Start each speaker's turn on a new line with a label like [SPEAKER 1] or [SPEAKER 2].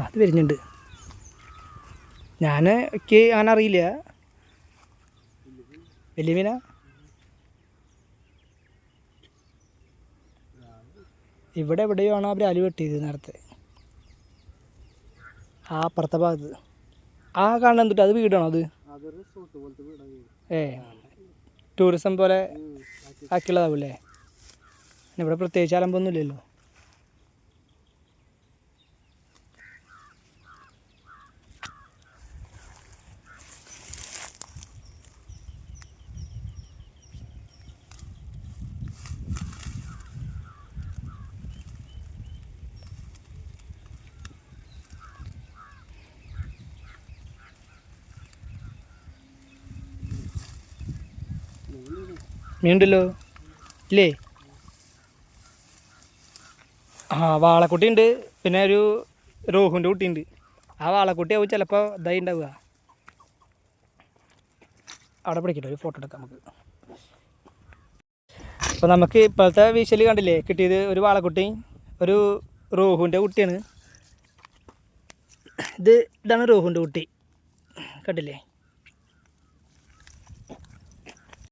[SPEAKER 1] അത് വരുന്നുണ്ട്. എനിക്ക് അങ്ങനെ അറിയില്ല. വലിയ മീനാ? ഇവിടെ എവിടെയോ ആണ് ആ ബ്രാല് വെട്ടിയത് നേരത്തെ. ആ അപ്പുറത്തെ ഭാഗത്ത് ആ കാണുന്ന എന്തിട്ട് അത് വീടാണോ അത്? ടൂറിസം പോലെ ആക്കിയുള്ളതാവൂല്ലേ? ഇവിടെ പ്രത്യേകിച്ച് അലമ്പൊന്നും ഇല്ലല്ലോ. മീനുണ്ടല്ലോ ഇല്ലേ? വാളക്കുട്ടി ഉണ്ട്, പിന്നെ ഒരു റോഹുവിൻ്റെ കുട്ടിയുണ്ട്. ആ വാളക്കുട്ടിയാവും ചിലപ്പോൾ ഇതായി ഉണ്ടാവുക. അവിടെ പിടിക്കട്ടെ, ഒരു ഫോട്ടോ എടുക്കാം നമുക്ക്. അപ്പോൾ നമുക്ക് ഇപ്പോഴത്തെ വിഷയിൽ കണ്ടില്ലേ കിട്ടിയത്? ഒരു വാളക്കുട്ടി, ഒരു റോഹുവിൻ്റെ കുട്ടിയാണ്. ഇതാണ് റോഹുവിൻ്റെ കുട്ടി, കണ്ടില്ലേ?